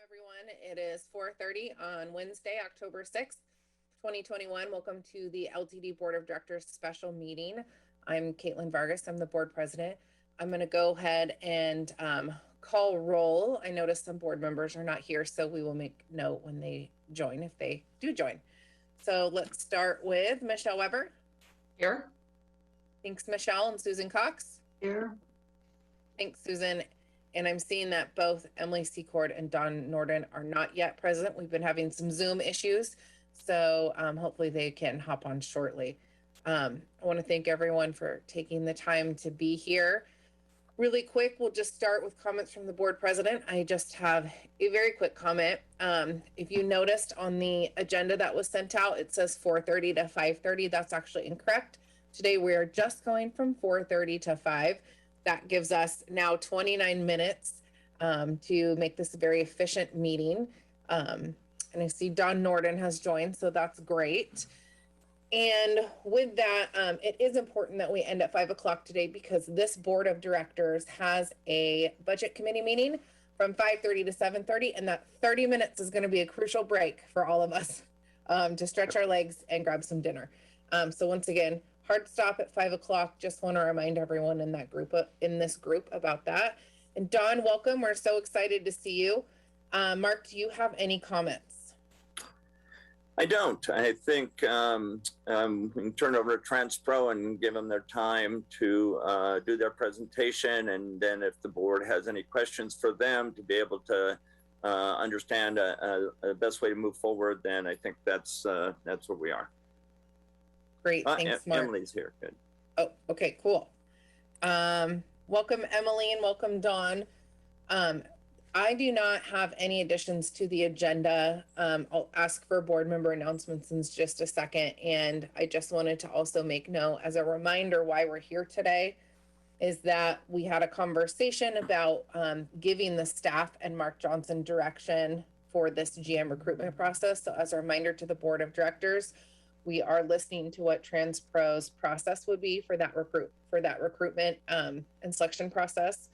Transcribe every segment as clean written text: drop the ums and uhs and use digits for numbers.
everyone. It is 4:30 on Wednesday, October 6th, 2021. Welcome to the LTD Board of Directors special meeting. I'm Caitlin Vargas. I'm the board president. I'm going to go ahead and call roll. I noticed some board members are not here, so we will make note when they join, if they do join. So let's start with Michelle Weber. Here. Thanks, Michelle. And Susan Cox. Here. Thanks, Susan. And I'm seeing that both Emily Secord and Don Norden are not yet present. We've been having some Zoom issues, so hopefully they can hop on shortly. I want to thank everyone for taking the time to be here. Really quick, we'll just start with comments from the board president. I just have a very quick comment. If you noticed on the agenda that was sent out, it says 4:30 to 5:30. That's actually incorrect. Today we are just going from 4:30 to 5. That gives us now 29 minutes to make this a very efficient meeting. And I see Don Norden has joined, so that's great. And with that, it is important that we end at 5 o'clock today because this board of directors has a budget committee meeting from 5:30 to 7:30, and that 30 minutes is going to be a crucial break for all of us to stretch our legs and grab some dinner. So once again, hard stop at 5 o'clock. Just want to remind everyone in that group, in this group, about that. And Don, welcome. We're so excited to see you. Mark, do you have any comments? I don't. I think we can turn over to TransPro and give them their time to do their presentation. And then if the board has any questions for them to be able to understand the best way to move forward, then I think that's where we are. Great, thanks, Mark. Emily's here, good. Oh, okay, cool. Welcome, Emily, and welcome, Dawn. I do not have any additions to the agenda. I'll ask for board member announcements in just a second. And I just wanted to also make note as a reminder why we're here today is that we had a conversation about giving the staff and Mark Johnson direction for this GM recruitment process. So as a reminder to the board of directors, we are listening to what TransPro's process would be for that recruitment and selection process.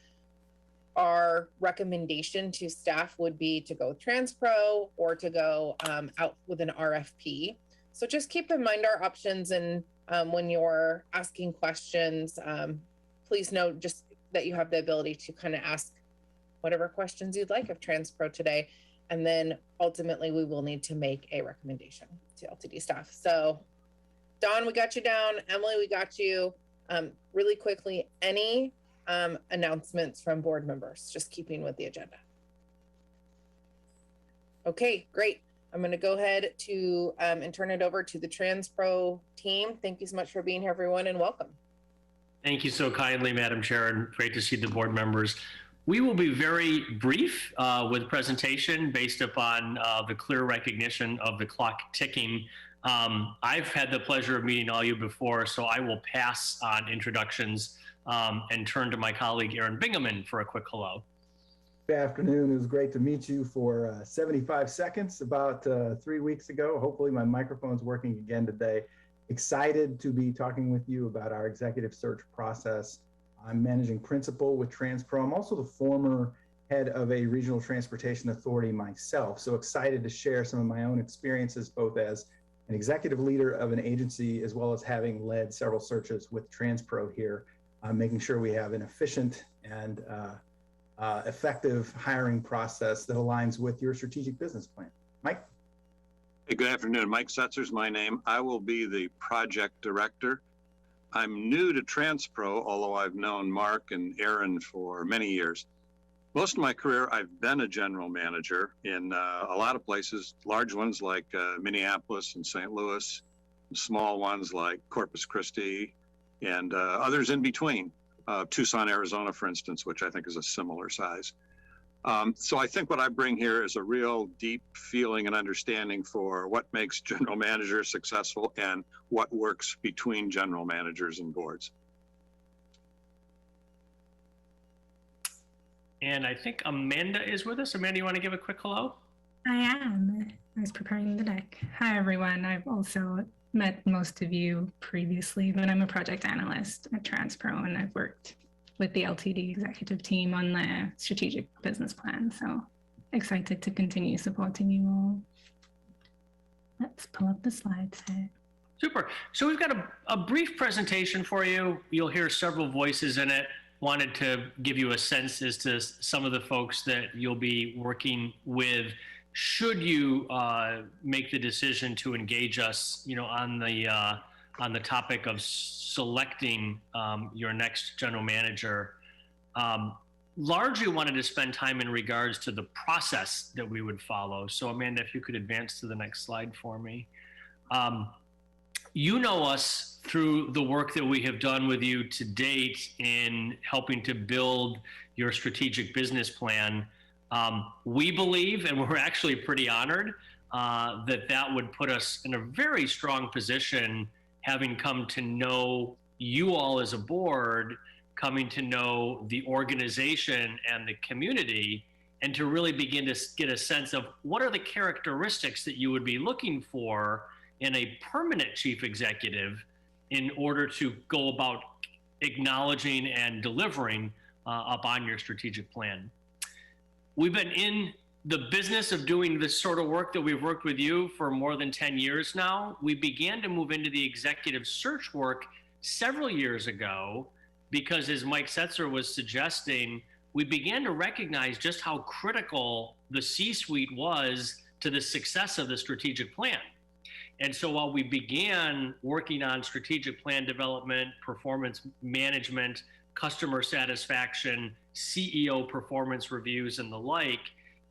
Our recommendation to staff would be to go with TransPro or to go out with an RFP. So just keep in mind our options, and when you're asking questions, please know just that you have the ability to kind of ask whatever questions you'd like of TransPro today. And then ultimately we will need to make a recommendation to LTD staff. So Don, we got you down. Emily, we got you. Really quickly, any announcements from board members, just keeping with the agenda? Okay, great. I'm going to go ahead to and turn it over to the TransPro team. Thank you so much for being here, everyone, and welcome. Thank you so kindly, Madam Chair, and great to see the board members. We will be very brief with presentation based upon the clear recognition of the clock ticking. I've had the pleasure of meeting all you before, so I will pass on introductions and turn to my colleague, Aaron Bingaman, for a quick hello. Good afternoon. It was great to meet you for 75 seconds about 3 weeks ago. Hopefully my microphone's working again today. Excited to be talking with you about our executive search process. I'm managing principal with TransPro. I'm also the former head of a regional transportation authority myself. So excited to share some of my own experiences, both as an executive leader of an agency, as well as having led several searches with TransPro here, making sure we have an efficient and effective hiring process that aligns with your strategic business plan. Mike? Hey, good afternoon. Mike Setzer's my name. I will be the project director. I'm new to TransPro, although I've known Mark and Aaron for many years. Most of my career, I've been a general manager in a lot of places, large ones like Minneapolis and St. Louis, small ones like Corpus Christi, and others in between. Tucson, Arizona, for instance, which I think is a similar size. So I think what I bring here is a real deep feeling and understanding for what makes general managers successful and what works between general managers and boards. And I think Amanda is with us. Amanda, you want to give a quick hello? I am. I was preparing the deck. Hi, everyone. I've also met most of you previously, but I'm a project analyst at TransPro, and I've worked with the LTD executive team on the strategic business plan. So excited to continue supporting you all. Let's pull up the slides here. Super. So we've got a brief presentation for you. You'll hear several voices in it. Wanted to give you a sense as to some of the folks that you'll be working with should you make the decision to engage us, on the topic of selecting your next general manager. Largely wanted to spend time in regards to the process that we would follow. So Amanda, if you could advance to the next slide for me. You know us through the work that we have done with you to date in helping to build your strategic business plan. We believe, and we're actually pretty honored, that would put us in a very strong position, having come to know you all as a board, coming to know the organization and the community, and to really begin to get a sense of what are the characteristics that you would be looking for in a permanent chief executive in order to go about acknowledging and delivering upon your strategic plan. We've been in the business of doing this sort of work that we've worked with you for more than 10 years now. We began to move into the executive search work several years ago because, as Mike Setzer was suggesting, we began to recognize just how critical the C-suite was to the success of the strategic plan. And so while we began working on strategic plan development, performance management, customer satisfaction, CEO performance reviews, and the like,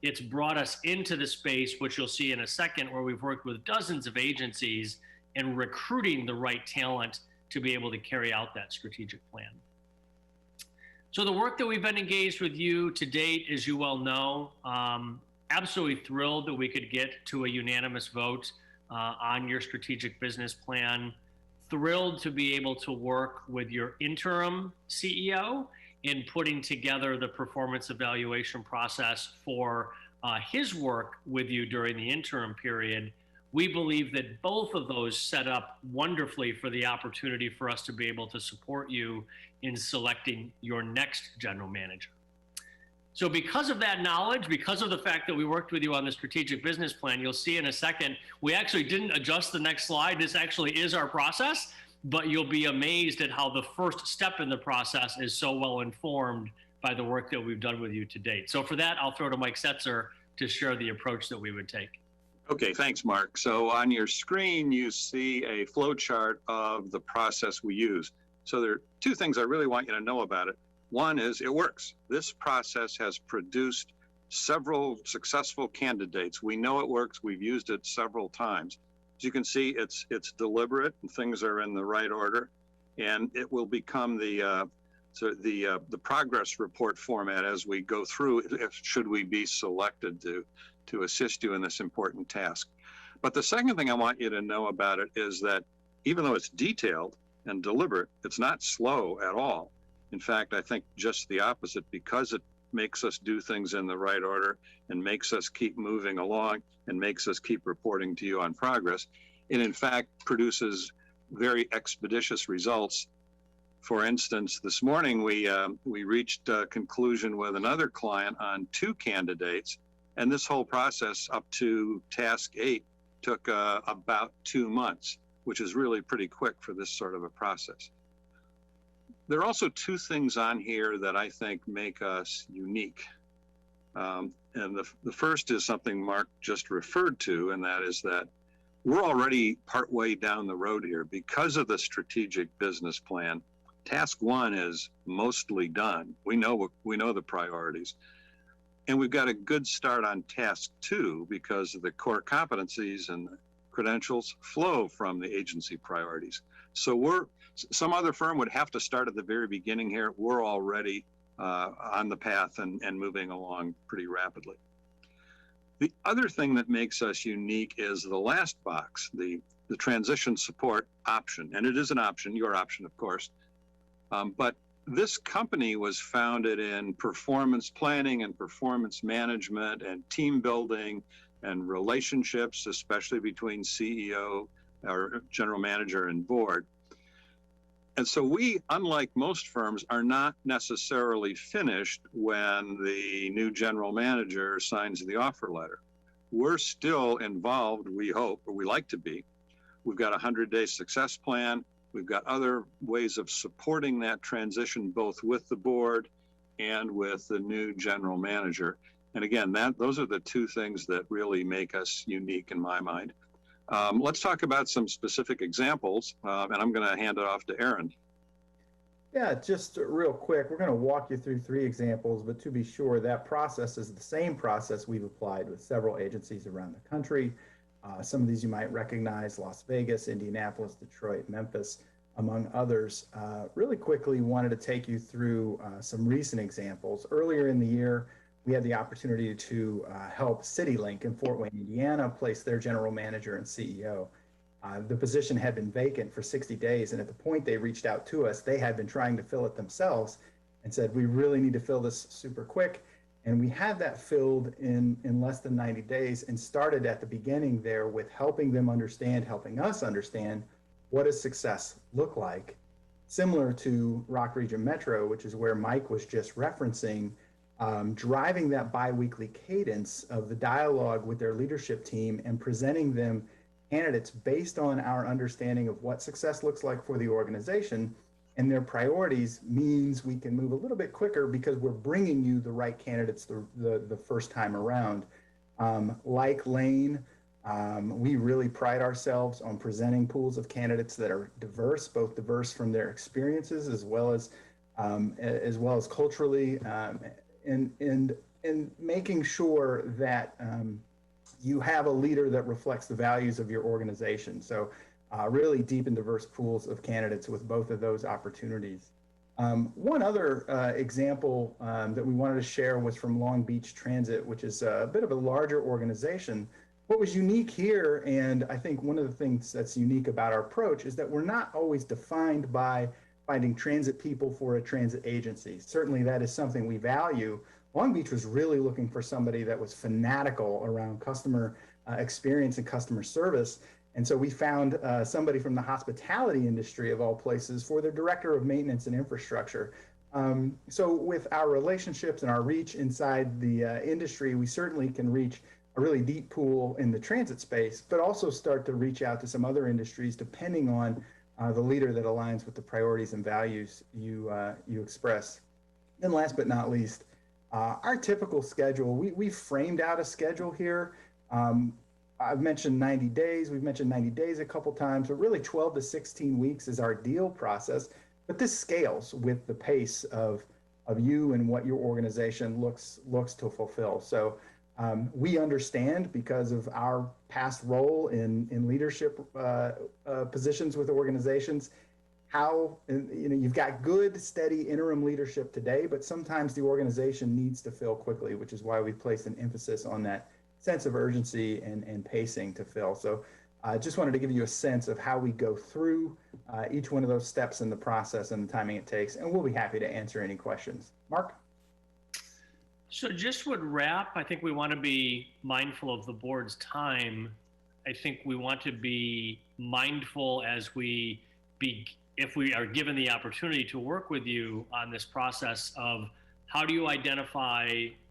it's brought us into the space, which you'll see in a second, where we've worked with dozens of agencies and recruiting the right talent to be able to carry out that strategic plan. So the work that we've been engaged with you to date, as you well know, absolutely thrilled that we could get to a unanimous vote on your strategic business plan. Thrilled to be able to work with your interim CEO in putting together the performance evaluation process for his work with you during the interim period. We believe that both of those set up wonderfully for the opportunity for us to be able to support you in selecting your next general manager. So because of that knowledge, because of the fact that we worked with you on the strategic business plan, you'll see in a second, we actually didn't adjust the next slide. This actually is our process, but you'll be amazed at how the first step in the process is so well informed by the work that we've done with you to date. So for that, I'll throw to Mike Setzer to share the approach that we would take. Okay, thanks, Mark. So on your screen, you see a flow chart of the process we use. So there are two things I really want you to know about it. One is it works. This process has produced several successful candidates. We know it works. We've used it several times. As you can see, it's deliberate and things are in the right order, and it will become the progress report format as we go through, should we be selected to assist you in this important task. But the second thing I want you to know about it is that even though it's detailed and deliberate, it's not slow at all. In fact, I think just the opposite, because it makes us do things in the right order and makes us keep moving along and makes us keep reporting to you on progress. It in fact produces very expeditious results. For instance, this morning we reached a conclusion with another client on 2 candidates, and this whole process up to task 8 took about 2 months, which is really pretty quick for this sort of a process. There are also 2 things on here that I think make us unique. And the first is something Mark just referred to, and that is that we're already partway down the road here. Because of the strategic business plan, task 1 is mostly done. We know the priorities. And we've got a good start on task 2 because of the core competencies and credentials flow from the agency priorities. So some other firm would have to start at the very beginning here. We're already on the path and moving along pretty rapidly. The other thing that makes us unique is the last box, the transition support option. And it is an option, your option, of course. But this company was founded in performance planning and performance management and team building and relationships, especially between CEO or general manager and board. And so we, unlike most firms, are not necessarily finished when the new general manager signs the offer letter. We're still involved, we hope, or we like to be. We've got a 100-day success plan. We've got other ways of supporting that transition, both with the board and with the new general manager. And again, those are the two things that really make us unique in my mind. Let's talk about some specific examples, and I'm going to hand it off to Aaron. Yeah, just real quick, we're going to walk you through 3 examples, but to be sure, that process is the same process we've applied with several agencies around the country. Some of these you might recognize: Las Vegas, Indianapolis, Detroit, Memphis, among others. Really quickly, wanted to take you through some recent examples. Earlier in the year, we had the opportunity to help CityLink in Fort Wayne, Indiana, place their general manager and CEO. The position had been vacant for 60 days, and at the point they reached out to us, they had been trying to fill it themselves and said, we really need to fill this super quick. And we had that filled in less than 90 days, and started at the beginning there with helping us understand what does success look like. Similar to Rock Region Metro, which is where Mike was just referencing, driving that biweekly cadence of the dialogue with their leadership team and presenting them candidates based on our understanding of what success looks like for the organization and their priorities, means we can move a little bit quicker because we're bringing you the right candidates the first time around. Like Lane, we really pride ourselves on presenting pools of candidates that are diverse, both diverse from their experiences as well as culturally, and making sure that you have a leader that reflects the values of your organization. So really deep and diverse pools of candidates with both of those opportunities. One other example that we wanted to share was from Long Beach Transit, which is a bit of a larger organization. What was unique here, and I think one of the things that's unique about our approach, is that we're not always defined by finding transit people for a transit agency. Certainly that is something we value. Long Beach was really looking for somebody that was fanatical around customer experience and customer service. And so we found somebody from the hospitality industry, of all places, for their director of maintenance and infrastructure. So with our relationships and our reach inside the industry, we certainly can reach a really deep pool in the transit space, but also start to reach out to some other industries depending on the leader that aligns with the priorities and values you express. And last but not least, our typical schedule, we've framed out a schedule here. I've mentioned 90 days. We've mentioned 90 days a couple times, but really 12 to 16 weeks is our deal process. But this scales with the pace of you and what your organization looks to fulfill. So we understand, because of our past role in leadership positions with organizations, how you've got good, steady interim leadership today, but sometimes the organization needs to fill quickly, which is why we placed an emphasis on that sense of urgency and pacing to fill. So I just wanted to give you a sense of how we go through each one of those steps in the process and the timing it takes, and we'll be happy to answer any questions. Mark? So just would wrap, I think we want to be mindful of the board's time. I think we want to be mindful as if we are given the opportunity to work with you on this process of how do you identify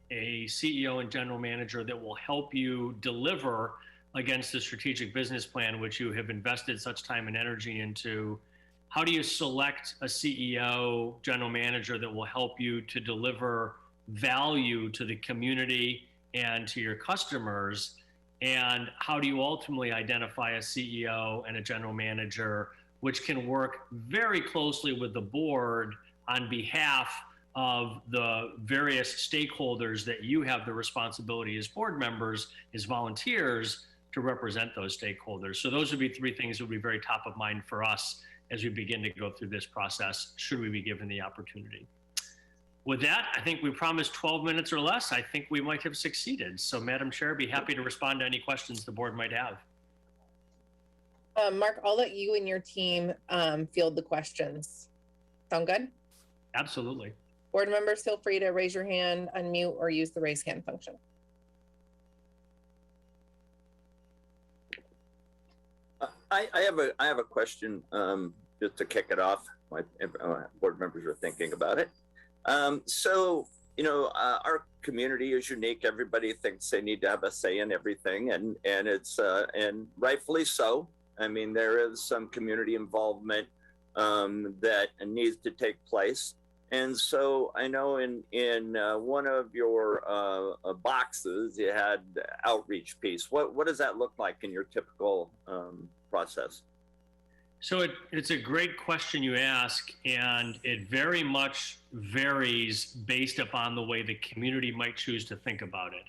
a CEO and general manager that will help you deliver against the strategic business plan, which you have invested such time and energy into. How do you select a CEO, general manager that will help you to deliver value to the community and to your customers? And how do you ultimately identify a CEO and a general manager which can work very closely with the board on behalf of the various stakeholders that you have the responsibility as board members, as volunteers, to represent those stakeholders? So those would be 3 things that would be very top of mind for us as we begin to go through this process, should we be given the opportunity. With that, I think we promised 12 minutes or less. I think we might have succeeded. So Madam Chair, be happy to respond to any questions the board might have. Mark, I'll let you and your team field the questions. Sound good? Absolutely. Board members, feel free to raise your hand, unmute, or use the raise hand function. I have a question just to kick it off. my board members are thinking about it. So, our community is unique. Everybody thinks they need to have a say in everything, and it's and rightfully so. I mean, there is some community involvement that needs to take place. And so I know in one of your boxes, you had outreach piece. What does that look like in your typical process? So it's a great question you ask, and it very much varies based upon the way the community might choose to think about it.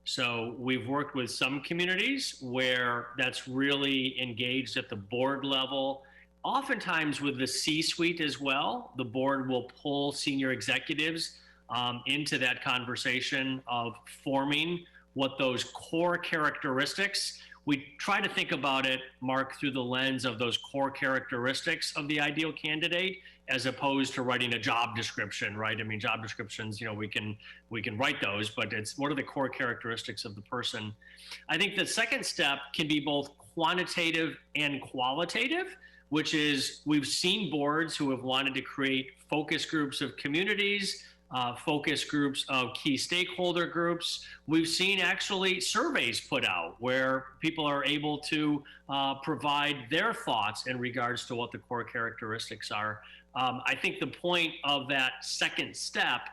So we've worked with some communities where that's really engaged at the board level. Oftentimes with the C-suite as well, the board will pull senior executives into that conversation of forming what those core characteristics. We try to think about it, Mark, through the lens of those core characteristics of the ideal candidate, as opposed to writing a job description, right? I mean, job descriptions, we can write those, but it's what are the core characteristics of the person? I think the second step can be both quantitative and qualitative, which is we've seen boards who have wanted to create focus groups of communities, focus groups of key stakeholder groups. We've seen actually surveys put out where people are able to provide their thoughts in regards to what the core characteristics are. I think the point of that second step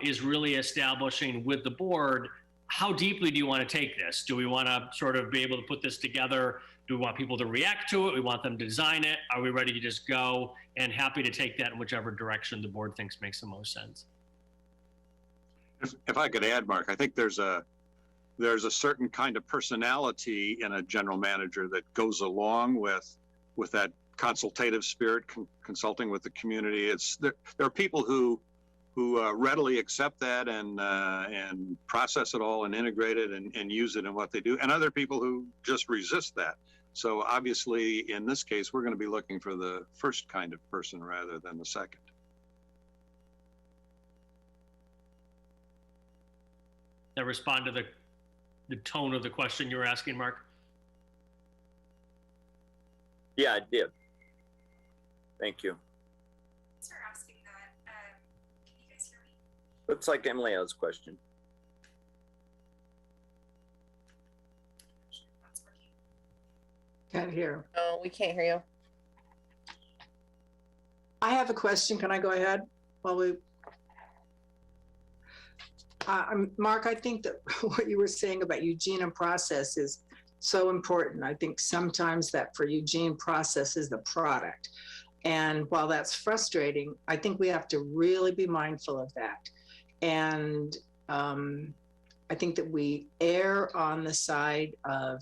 is really establishing with the board, how deeply do you want to take this? Do we want to sort of be able to put this together? Do we want people to react to it? We want them to design it. Are we ready to just go? And happy to take that in whichever direction the board thinks makes the most sense. If I could add, Mark, I think there's a certain kind of personality in a general manager that goes along with that consultative spirit, consulting with the community. There are people who readily accept that and process it all and integrate it and use it in what they do, and other people who just resist that. So obviously, in this case, we're going to be looking for the first kind of person rather than the second. That respond to the tone of the question you were asking, Mark? Yeah, I did. Thank you. Thanks for asking that. Can you guys hear me? Looks like Emily has a question. That's working. Can't hear. No, we can't hear you. I have a question. Can I go ahead while we? Mark, I think that what you were saying about Eugene and process is so important. I think sometimes that for Eugene, process is the product. And while that's frustrating, I think we have to really be mindful of that. And I think that we err on the side of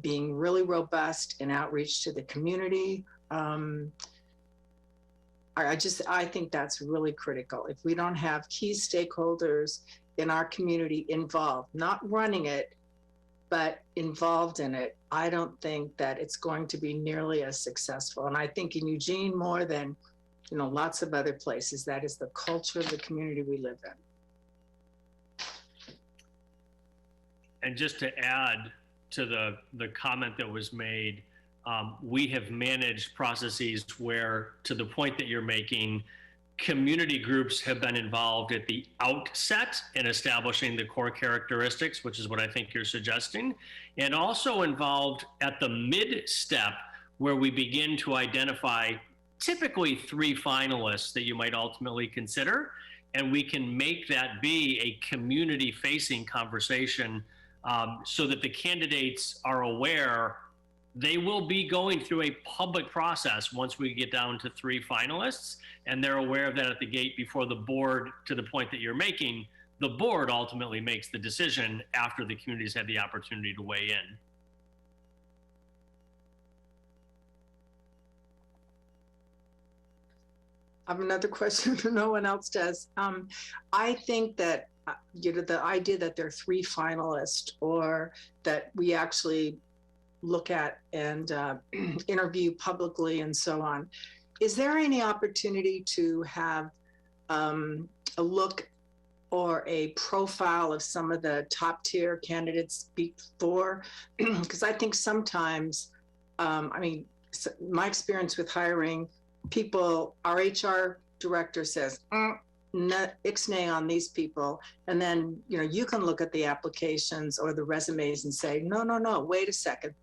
being really robust in outreach to the community. I think that's really critical. If we don't have key stakeholders in our community involved, not running it, but involved in it, I don't think that it's going to be nearly as successful. And I think in Eugene, more than lots of other places, that is the culture of the community we live in. And just to add to the comment that was made, we have managed processes where, to the point that you're making, community groups have been involved at the outset in establishing the core characteristics, which is what I think you're suggesting, and also involved at the mid-step where we begin to identify typically 3 finalists that you might ultimately consider, and we can make that be a community-facing conversation so that the candidates are aware they will be going through a public process once we get down to 3 finalists, and they're aware of that at the gate before the board, to the point that you're making, the board ultimately makes the decision after the community's had the opportunity to weigh in. I have another question no one else does. I think that the idea that there are 3 finalists, or that we actually look at and interview publicly and so on, is there any opportunity to have a look or a profile of some of the top tier candidates before? Because I think sometimes, my experience with hiring people, our HR director says, ixnay on these people. And then, you can look at the applications or the resumes and say, no, wait a second.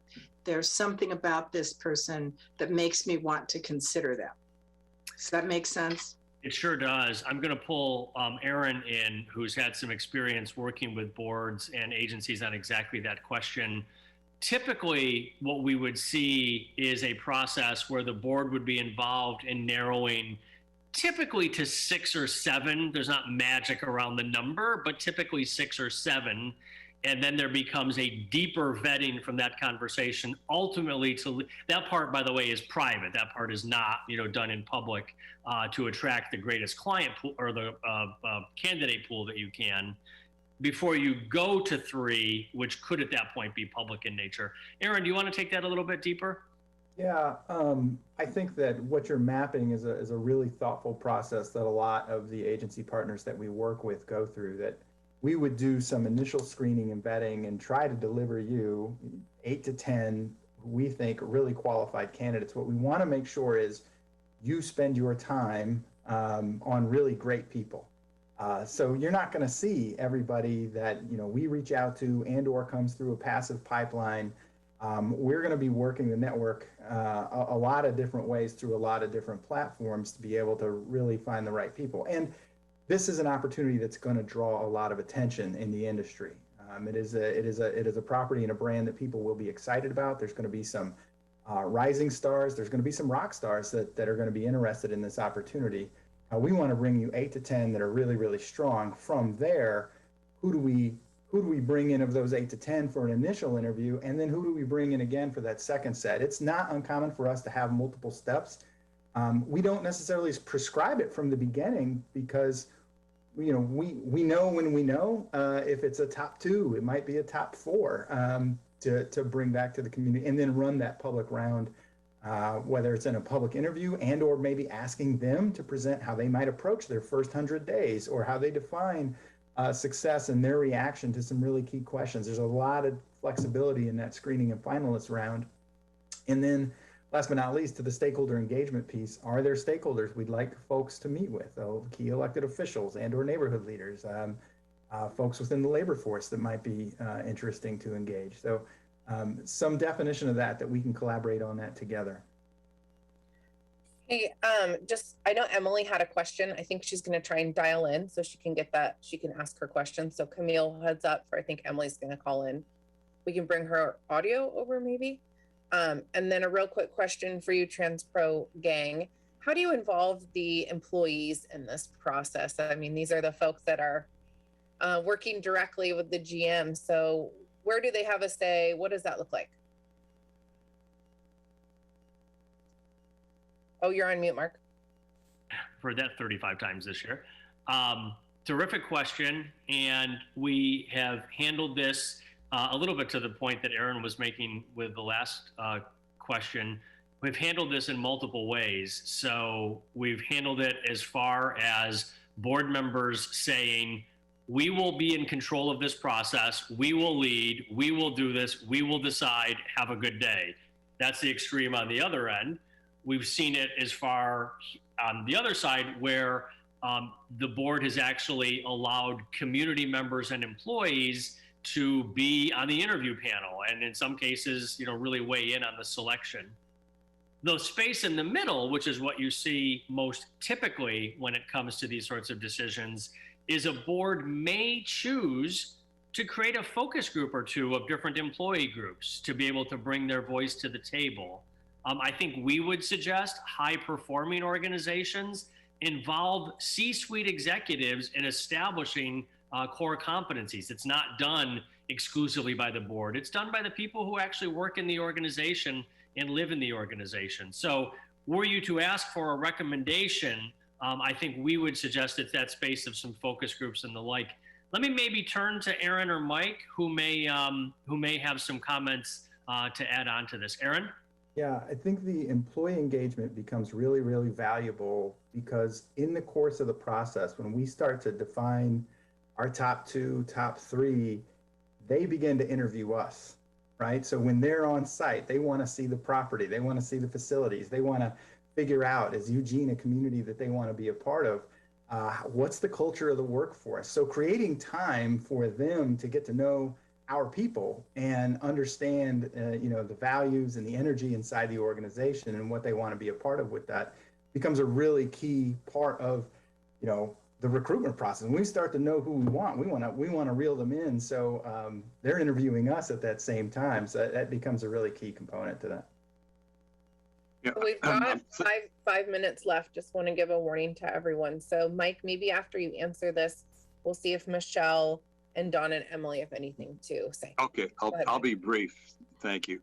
There's something about this person that makes me want to consider them. Does that make sense? It sure does. I'm going to pull Erin in, who's had some experience working with boards and agencies on exactly that question. Typically, what we would see is a process where the board would be involved in narrowing typically to 6 or 7. There's not magic around the number, but typically 6 or 7. And then there becomes a deeper vetting from that conversation. Ultimately, that part, by the way, is private. That part is not, done in public to attract the greatest client pool or the candidate pool that you can, before you go to 3, which could at that point be public in nature. Erin, do you want to take that a little bit deeper? Yeah, I think that what you're mapping is a really thoughtful process that a lot of the agency partners that we work with go through. That we would do some initial screening and vetting and try to deliver you 8 to 10, we think, really qualified candidates. What we want to make sure is you spend your time on really great people. So you're not going to see everybody that we reach out to and or comes through a passive pipeline. We're going to be working the network a lot of different ways through a lot of different platforms to be able to really find the right people. And this is an opportunity that's going to draw a lot of attention in the industry. It is a property and a brand that people will be excited about. There's going to be some rising stars. There's going to be some rock stars that are going to be interested in this opportunity. We want to bring you 8 to 10 that are really, really strong. From there, who do we bring in of those 8 to 10 for an initial interview? And then who do we bring in again for that second set? It's not uncommon for us to have multiple steps. We don't necessarily prescribe it from the beginning because we know when we know if it's a top 2, it might be a top 4 to bring back to the community, and then run that public round, whether it's in a public interview and or maybe asking them to present how they might approach their first 100 days or how they define success and their reaction to some really key questions. There's a lot of flexibility in that screening and finalist round. And then last but not least, to the stakeholder engagement piece, are there stakeholders we'd like folks to meet with? Key elected officials and or neighborhood leaders, folks within the labor force that might be interesting to engage. So some definition of that we can collaborate on that together. Hey, I know Emily had a question. I think she's going to try and dial in so she can ask her question. So Camille, heads up I think Emily's going to call in. We can bring her audio over maybe. And then a real quick question for you, TransPro gang. How do you involve the employees in this process? I mean, these are the folks that are working directly with the GM. So where do they have a say? What does that look like? Oh, you're on mute, Mark. Heard that 35 times this year. Terrific question. And we have handled this a little bit to the point that Erin was making with the last question. We've handled this in multiple ways. So we've handled it as far as board members saying, we will be in control of this process. We will lead. We will do this. We will decide. Have a good day. That's the extreme on the other end. We've seen it as far on the other side where the board has actually allowed community members and employees to be on the interview panel, and in some cases, really weigh in on the selection. The space in the middle, which is what you see most typically when it comes to these sorts of decisions, is a board may choose to create a focus group or 2 of different employee groups to be able to bring their voice to the table. I think we would suggest high-performing organizations involve C-suite executives in establishing core competencies. It's not done exclusively by the board. It's done by the people who actually work in the organization and live in the organization. So were you to ask for a recommendation, I think we would suggest it's that space of some focus groups and the like. Let me maybe turn to Erin or Mike, who may have some comments to add on to this. Erin? Yeah, I think the employee engagement becomes really, really valuable because in the course of the process, when we start to define our top 2, top 3, they begin to interview us, right? So when they're on site, they want to see the property, they want to see the facilities, they want to figure out, is Eugene a community that they want to be a part of? What's the culture of the workforce? So creating time for them to get to know our people and understand, the values and the energy inside the organization and what they want to be a part of with that becomes a really key part of, the recruitment process. When we start to know who we want to reel them in. So they're interviewing us at that same time. So that becomes a really key component to that. Yeah, So we've got 5 minutes left. Just want to give a warning to everyone. So Mike, maybe after you answer this, we'll see if Michelle and Dawn and Emily have anything to say. Okay, I'll be brief. Thank you.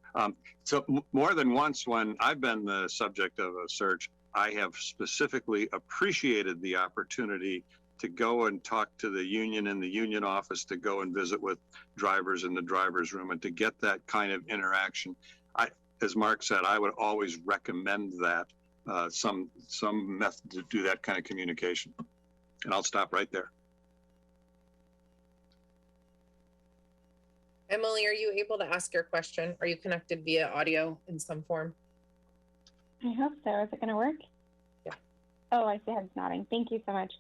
So more than once when I've been the subject of a search, I have specifically appreciated the opportunity to go and talk to the union in the union office, to go and visit with drivers in the driver's room, and to get that kind of interaction. As Mark said, I would always recommend that some method to do that kind of communication. And I'll stop right there. Emily, are you able to ask your question? Are you connected via audio in some form? I hope so. Is it going to work? Yeah. Oh, I see heads nodding. Thank you so much.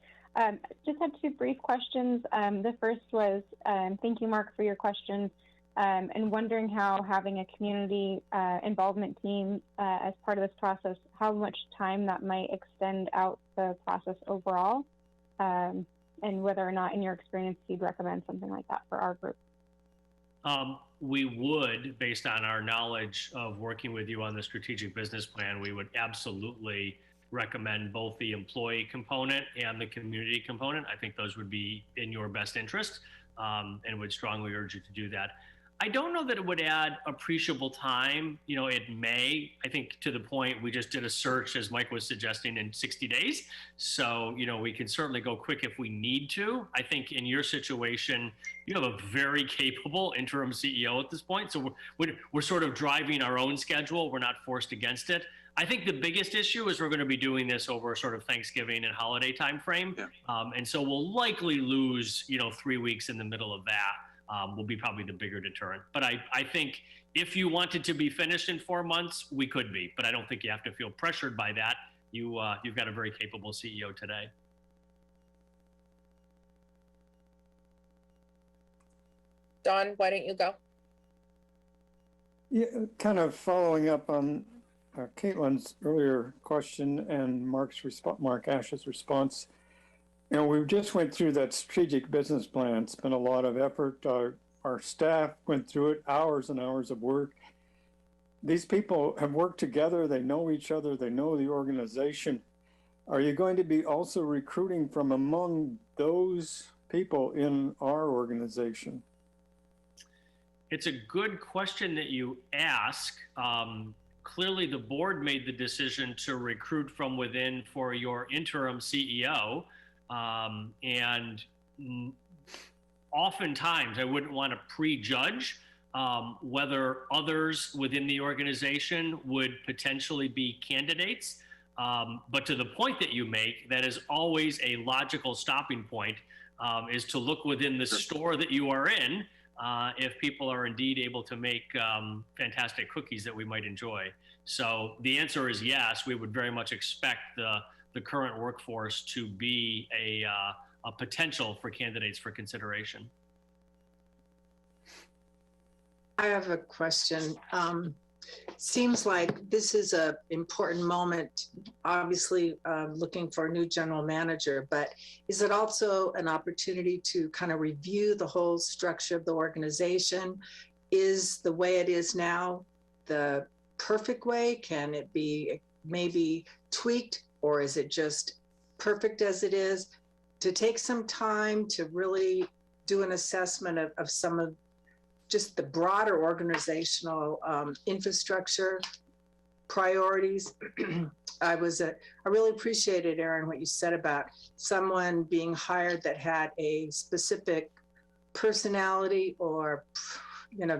Just had two brief questions. The first was, thank you, Mark, for your question, and wondering how having a community involvement team as part of this process, how much time that might extend out the process overall, and whether or not, in your experience, you'd recommend something like that for our group. We would, based on our knowledge of working with you on the strategic business plan, we would absolutely recommend both the employee component and the community component. I think those would be in your best interest, and would strongly urge you to do that. I don't know that it would add appreciable time. It may, I think, to the point we just did a search, as Mike was suggesting, in 60 days. So, we can certainly go quick if we need to. I think in your situation, you have a very capable interim CEO at this point. So we're sort of driving our own schedule. We're not forced against it. I think the biggest issue is we're going to be doing this over sort of Thanksgiving and holiday timeframe. Yeah. And so we'll likely lose, 3 weeks in the middle of that. Will be probably the bigger deterrent. But I think if you wanted to be finished in 4 months, we could be. But I don't think you have to feel pressured by that. You've got a very capable CEO today. Dawn, why don't you go? Yeah, kind of following up on Caitlin's earlier question and Mark Ash's response. We just went through that strategic business plan. It's been a lot of effort. Our staff went through it, hours and hours of work. These people have worked together. They know each other. They know the organization. Are you going to be also recruiting from among those people in our organization? It's a good question that you ask. Clearly, the board made the decision to recruit from within for your interim CEO. And oftentimes I wouldn't want to prejudge whether others within the organization would potentially be candidates. But to the point that you make, that is always a logical stopping point, is to look within the store that you are in if people are indeed able to make fantastic cookies that we might enjoy. So the answer is yes, we would very much expect the current workforce to be a potential for candidates for consideration. I have a question. Seems like this is an important moment, obviously looking for a new general manager, but is it also an opportunity to kind of review the whole structure of the organization? Is the way it is now the perfect way? Can it be maybe tweaked, or is it just perfect as it is? To take some time to really do an assessment of some of just the broader organizational infrastructure priorities. I really appreciated, Aaron, what you said about someone being hired that had a specific personality or,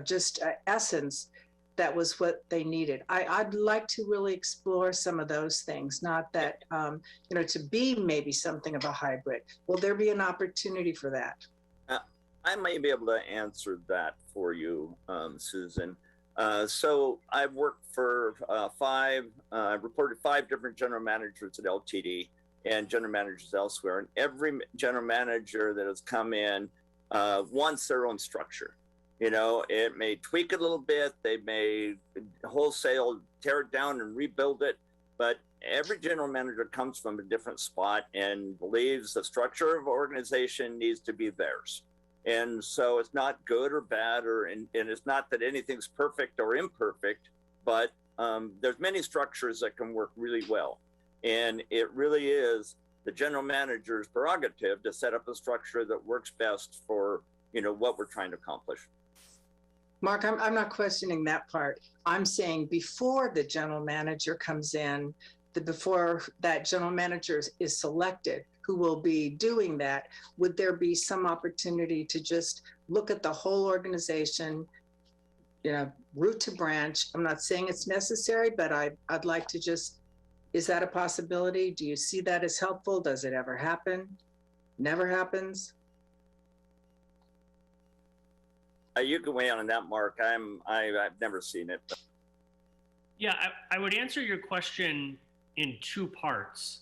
just essence that was what they needed. I'd like to really explore some of those things, not that, to be maybe something of a hybrid. Will there be an opportunity for that? I may be able to answer that for you, Susan. So I've worked for reported 5 different general managers at LTD and general managers elsewhere. And every general manager that has come in wants their own structure. You know, it may tweak it a little bit. They may wholesale tear it down and rebuild it. But every general manager comes from a different spot and believes the structure of organization needs to be theirs. And so it's not good or bad, and it's not that anything's perfect or imperfect, but there's many structures that can work really well. And it really is the general manager's prerogative to set up a structure that works best for, you know, what we're trying to accomplish. Mark, I'm not questioning that part. I'm saying before the general manager comes in, before that general manager is selected, who will be doing that, would there be some opportunity to just look at the whole organization, you know, root to branch? I'm not saying it's necessary, but I'd like to just, is that a possibility? Do you see that as helpful? Does it ever happen? Never happens? You can weigh in on that, Mark. I've never seen it. But. Yeah, I would answer your question in 2 parts.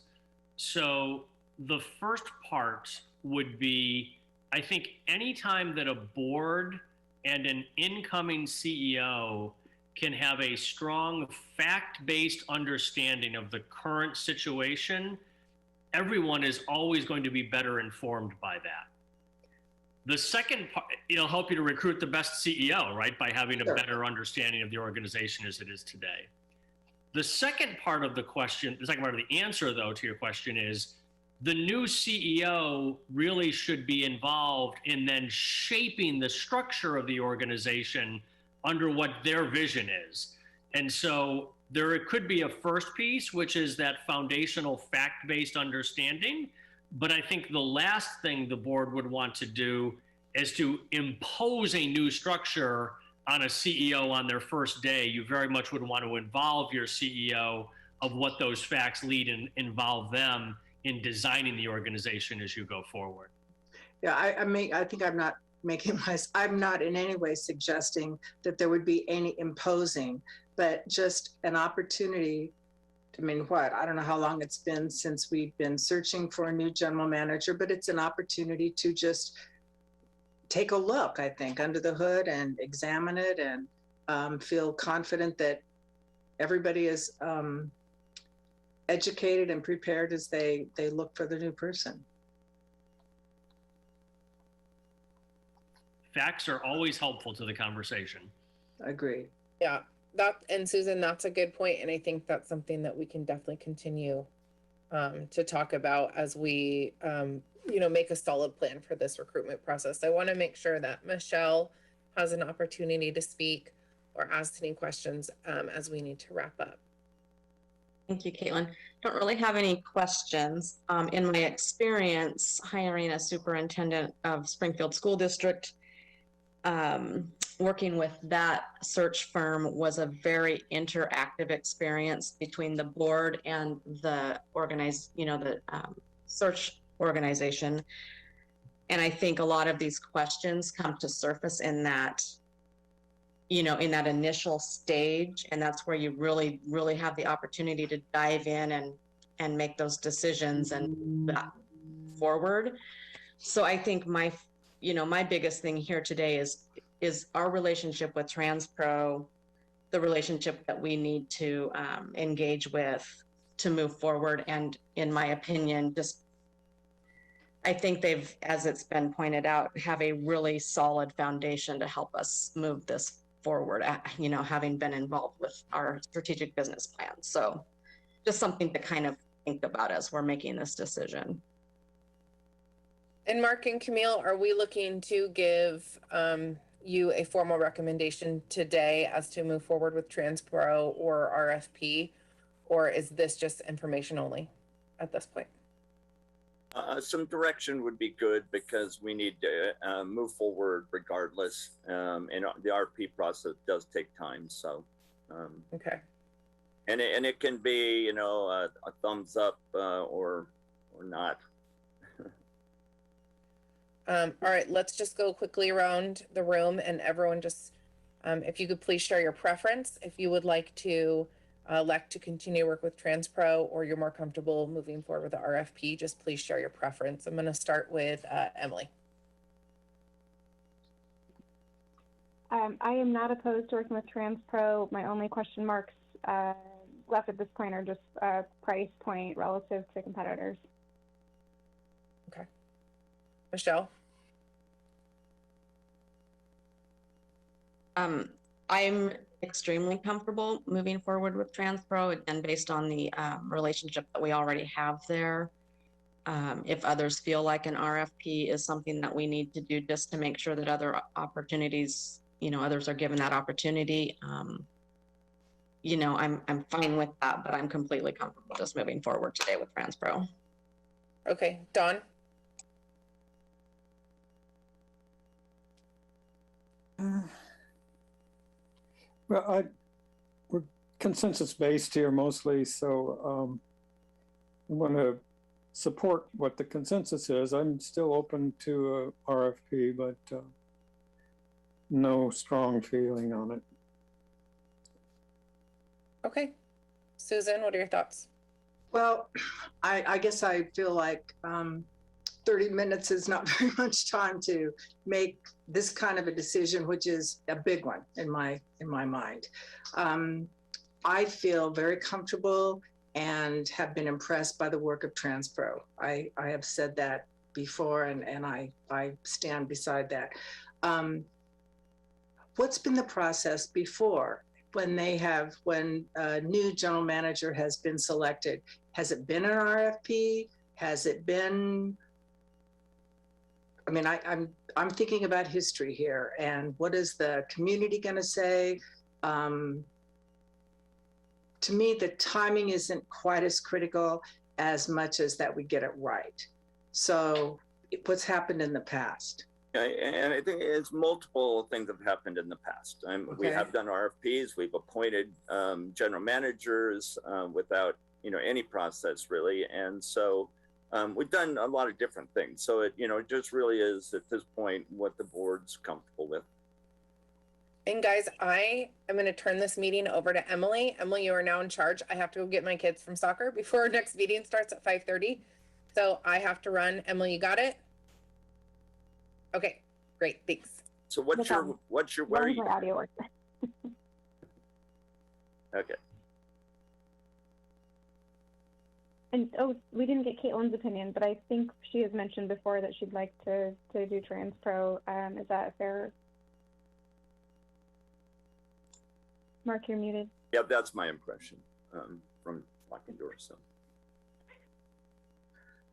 So the first part would be, I think anytime that a board and an incoming CEO can have a strong fact-based understanding of the current situation, everyone is always going to be better informed by that. The second part, it'll help you to recruit the best CEO, right? By having a better understanding of the organization as it is today. The second part of the question, the second part of the answer, though, to your question is the new CEO really should be involved in then shaping the structure of the organization under what their vision is. And so there could be a first piece, which is that foundational fact-based understanding. But I think the last thing the board would want to do is to impose a new structure on a CEO on their first day. You very much would want to involve your CEO of what those facts lead and involve them in designing the organization as you go forward. Yeah, I think I'm not in any way suggesting that there would be any imposing, but just an opportunity. I mean, I don't know how long it's been since we've been searching for a new general manager, but it's an opportunity to just take a look, I think, under the hood and examine it and feel confident that everybody is educated and prepared as they look for the new person. Facts are always helpful to the conversation. Agreed. Yeah, and Susan, that's a good point. And I think that's something that we can definitely continue to talk about as we, make a solid plan for this recruitment process. I want to make sure that Michelle has an opportunity to speak or ask any questions as we need to wrap up. Thank you, Caitlin. Don't really have any questions. In my experience hiring a superintendent of Springfield School District, working with that search firm was a very interactive experience between the board and the search organization. And I think a lot of these questions come to surface in that, in that initial stage. And that's where you really, really have the opportunity to dive in and make those decisions and forward. So I think my biggest thing here today is our relationship with TransPro, the relationship that we need to engage with to move forward. And in my opinion, I think they've, as it's been pointed out, have a really solid foundation to help us move this forward, having been involved with our strategic business plan. So just something to kind of think about as we're making this decision. And Mark and Camille, are we looking to give you a formal recommendation today as to move forward with TransPro or RFP, or is this just information only at this point? Some direction would be good because we need to move forward regardless. And the RFP process does take time. So, okay. And it can be, a thumbs up or not. All right, let's just go quickly around the room and everyone just If you could please share your preference, if you would like to elect to continue work with TransPro, or you're more comfortable moving forward with the RFP, just please share your preference. I'm going to start with Emily. I am not opposed to working with TransPro. My only question marks left at this point are just price point relative to competitors. Okay. Michelle? I'm extremely comfortable moving forward with TransPro, and based on the relationship that we already have there. If others feel like an RFP is something that we need to do just to make sure that other opportunities, others are given that opportunity, I'm fine with that, but I'm completely comfortable just moving forward today with TransPro. Okay, Dawn? Well, we're consensus based here mostly, so I want to support what the consensus is. I'm still open to a RFP, but no strong feeling on it. Okay. Susan, what are your thoughts? Well, I guess I feel like 30 minutes is not very much time to make this kind of a decision, which is a big one in my mind. I feel very comfortable and have been impressed by the work of TransPro. I have said that before, and I stand beside that. What's been the process before when a new general manager has been selected? Has it been an RFP? Has it been? I mean, I'm thinking about history here, and what is the community going to say? To me, the timing isn't quite as critical as much as that we get it right. So what's happened in the past? And I think it's multiple things have happened in the past. We have done RFPs, we've appointed general managers without any process really. And so we've done a lot of different things. So it just really is at this point what the board's comfortable with. And guys, I am going to turn this meeting over to Emily. Emily, you are now in charge. I have to go get my kids from soccer before our next meeting starts at 5:30. So I have to run. Emily, you got it? Okay, great. Thanks. So where are you? My audio works. Okay. And we didn't get Caitlin's opinion, but I think she has mentioned before that she'd like to do TransPro. Is that fair? Mark, you're muted. Yeah, that's my impression from locking doors. So.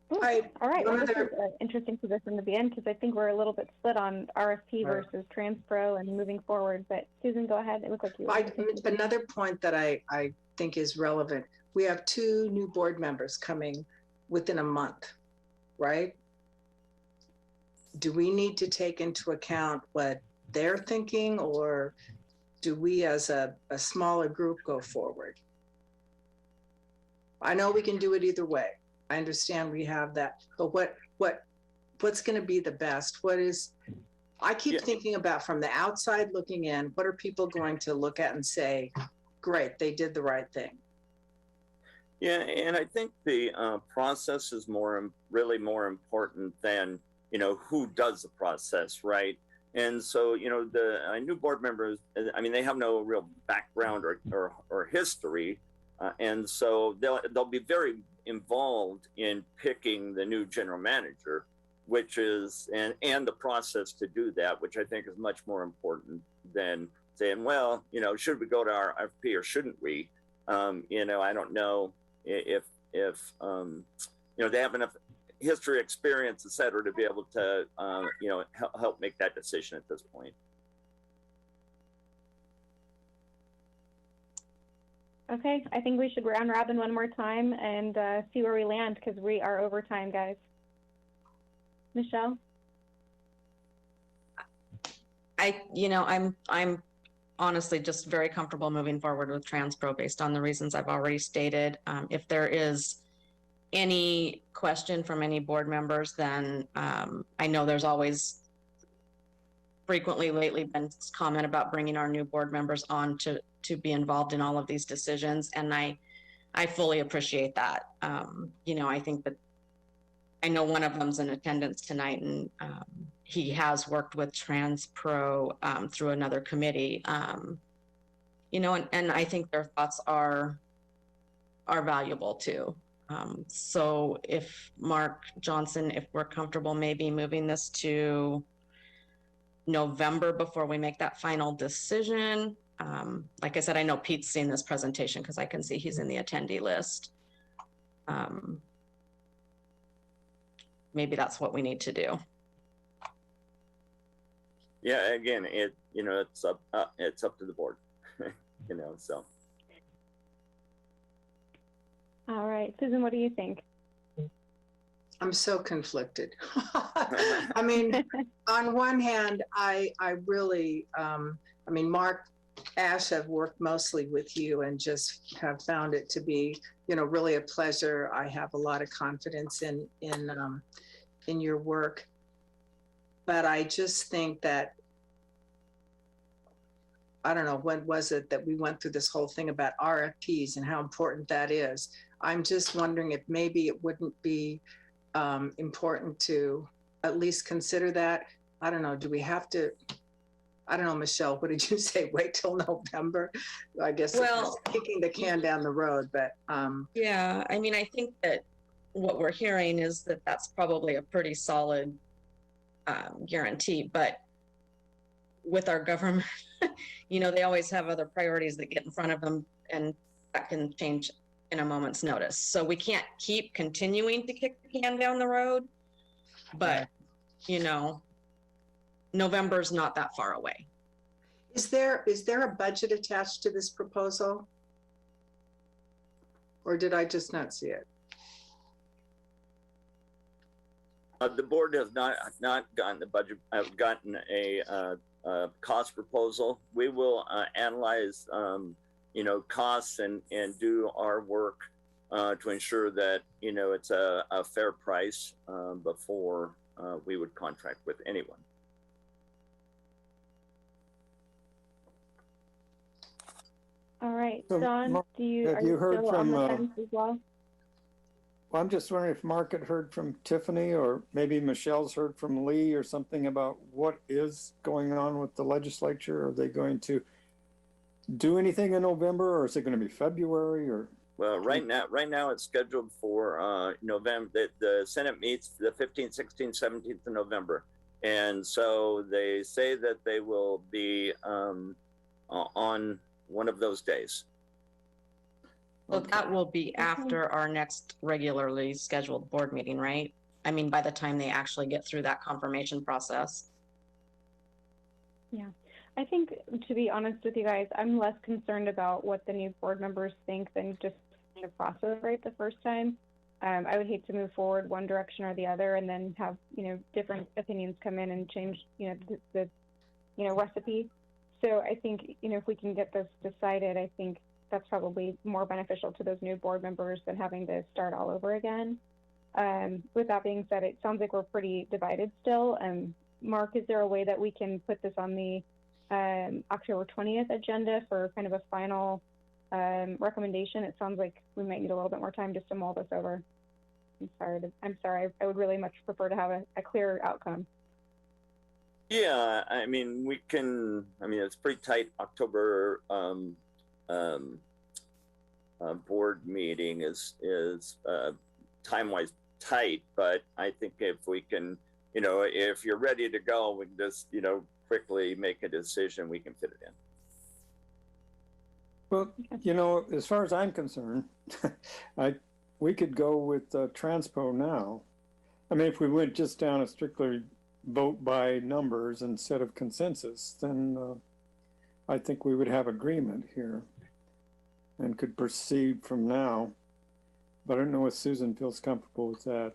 All right. Well, this is an interesting position to be in because I think we're a little bit split on RFP versus TransPro and moving forward. But Susan, go ahead. It looked like you. Another point that I think is relevant. We have 2 new board members coming within a month, right? Do we need to take into account what they're thinking, or do we as a smaller group go forward? I know we can do it either way. I understand we have that, but what's going to be the best? I keep thinking about from the outside looking in, what are people going to look at and say, great, they did the right thing? Yeah, and I think the process is really more important than, who does the process, right? And so, the new board members, I mean, they have no real background or history. And so they'll be very involved in picking the new general manager, which is, and the process to do that, which I think is much more important than saying, well, should we go to our RFP or shouldn't we? I don't know if they have enough history, experience, et cetera, to be able to, help make that decision at this point. Okay, I think we should round robin one more time and see where we land because we are over time, guys. Michelle? I'm honestly just very comfortable moving forward with TransPro based on the reasons I've already stated. If there is any question from any board members, then I know there's always frequently lately been comment about bringing our new board members on to be involved in all of these decisions. And I fully appreciate that. I think that I know one of them's in attendance tonight, and he has worked with TransPro through another committee. And I think their thoughts are valuable too. So if Mark Johnson, if we're comfortable maybe moving this to November before we make that final decision. Like I said, I know Pete's seen this presentation because I can see he's in the attendee list. Maybe that's what we need to do. Yeah, again, it's up to the board, so. All right, Susan, what do you think? I'm so conflicted. I mean, on one hand, I really, Mark, Ash, have worked mostly with you and just have found it to be, really a pleasure. I have a lot of confidence in your work, but I just think that, I don't know, when was it that we went through this whole thing about RFPs and how important that is? I'm just wondering if maybe it wouldn't be important to at least consider that. I don't know, do we have to, I don't know, Michelle, what did you say? Wait till November? I guess well, it's kicking the can down the road, but. Yeah, I mean, I think that what we're hearing is that that's probably a pretty solid guarantee, but with our government, they always have other priorities that get in front of them, and that can change in a moment's notice. So we can't keep continuing to kick the can down the road, but November's not that far away. Is there a budget attached to this proposal? Or did I just not see it? The board has not gotten the budget. I've gotten a cost proposal. We will analyze costs and do our work to ensure that it's a fair price before we would contract with anyone. All right, So, Don, Mark, are you heard still from, on the fence as well? Well, I'm just wondering if Mark had heard from Tiffany, or maybe Michelle's heard from Lee or something about what is going on with the legislature. Are they going to do anything in November, or is it going to be February? Or well, right now it's scheduled for November. The Senate meets the 15th, 16th, 17th of November, and so they say that they will be on one of those days. So that will be after our next regularly scheduled board meeting, right? I mean, by the time they actually get through that confirmation process. Yeah, I think, to be honest with you guys, I'm less concerned about what the new board members think than just the process right the first time. I would hate to move forward one direction or the other and then have, different opinions come in and change, the recipe. So I think, if we can get this decided, I think that's probably more beneficial to those new board members than having to start all over again. With that being said, it sounds like we're pretty divided still. Mark, is there a way that we can put this on the October 20th agenda for kind of a final recommendation? It sounds like we might need a little bit more time just to mull this over. I'm sorry. I would really much prefer to have a clearer outcome. Yeah, I mean, it's pretty tight. October board meeting is time-wise tight, but I think if we can, if you're ready to go, we can just, quickly make a decision, we can fit it in. Well, as far as I'm concerned, we could go with Transpo now. I mean, if we went just down a strictly vote by numbers instead of consensus, then I think we would have agreement here and could proceed from now. But I don't know if Susan feels comfortable with that.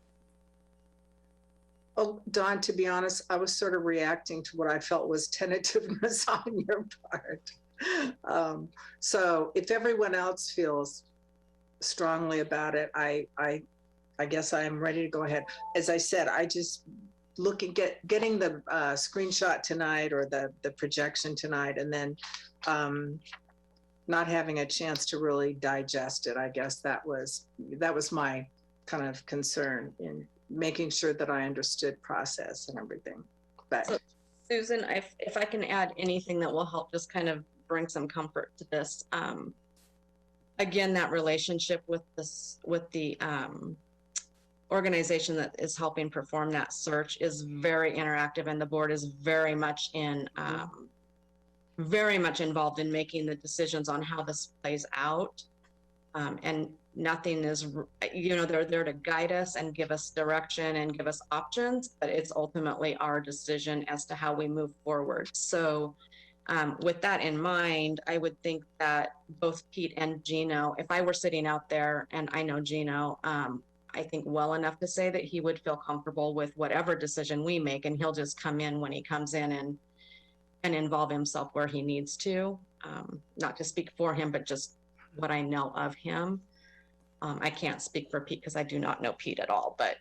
Oh, Don, to be honest, I was sort of reacting to what I felt was tentativeness on your part. So if everyone else feels strongly about it, I guess I am ready to go ahead. As I said, I just getting the screenshot tonight or the projection tonight, and then not having a chance to really digest it. I guess that was my kind of concern in making sure that I understood process and everything. But So, Susan, if I can add anything that will help just kind of bring some comfort to this. Again, that relationship with the organization that is helping perform that search is very interactive, and the board is very much involved in making the decisions on how this plays out. And nothing is, they're there to guide us and give us direction and give us options, but it's ultimately our decision as to how we move forward. So with that in mind, I would think that both Pete and Gino, if I were sitting out there, and I know Gino, I think well enough to say that he would feel comfortable with whatever decision we make, and he'll just come in when he comes in and involve himself where he needs to. Not to speak for him, but just what I know of him. I can't speak for Pete because I do not know Pete at all, but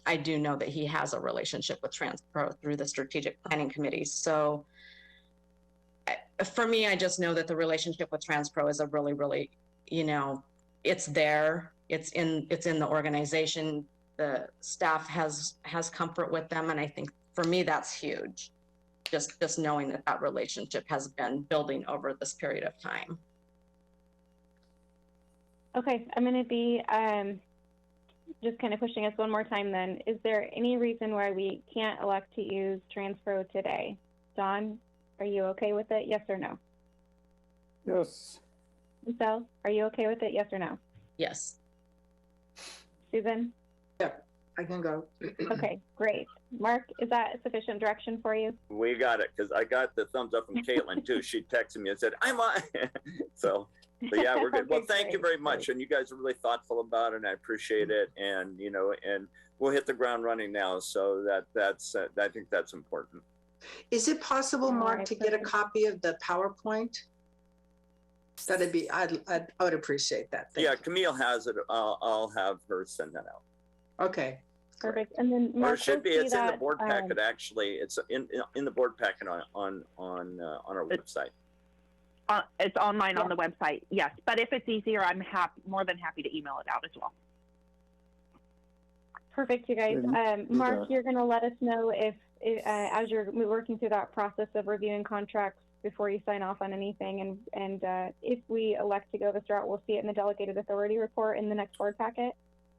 I do know that he has a relationship with TransPro through the strategic planning committee. So for me, I just know that the relationship with TransPro is a really, really, it's there. It's in the organization. The staff has comfort with them, and I think for me that's huge. Just knowing that relationship has been building over this period of time. Okay, I'm going to be just kind of pushing us one more time then. Is there any reason why we can't elect to use TransPro today? Don, are you okay with it? Yes or no? Yes. Michelle, are you okay with it? Yes or no? Yes. Susan? Yep, I can go. Okay, great. Mark, is that sufficient direction for you? We got it, because I got the thumbs up from Caitlin too. She texted me and said, I'm on. So yeah, we're good. Okay, Well, thank you very much. great. And you guys are really thoughtful about it, and I appreciate it. And, and we'll hit the ground running now. So that's I think that's important. Is it possible, Mark, right, to get a perfect. copy of the PowerPoint? I would appreciate that. Thank Yeah, you. Camille has it. I'll have her send that out. Okay. Perfect. And then Mark, Or it should be. you'll It's see in the that, board packet. Actually, it's in the board packet on our website. It's online on the website, yes. But if it's easier, I'm more than happy to email it out as well. Perfect, you guys. Mark, you're going to let us know if as you're working through that process of reviewing contracts before you sign off on anything, and if we elect to go this route, we'll see it in the delegated authority report in the next board packet.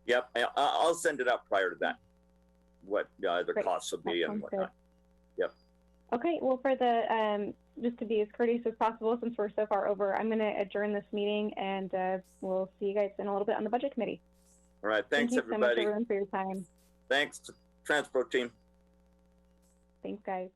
Yep, I'll send it out prior to that. What the Great. costs will be That and sounds whatnot. Yep. Okay, well, for the just to be as courteous as possible, since we're so far over, I'm going to adjourn this meeting, and we'll see you guys in a little bit on the budget committee. All right, thanks Thank you so much, everybody. everyone, for your time. Thanks, TransPro team. Thanks, guys.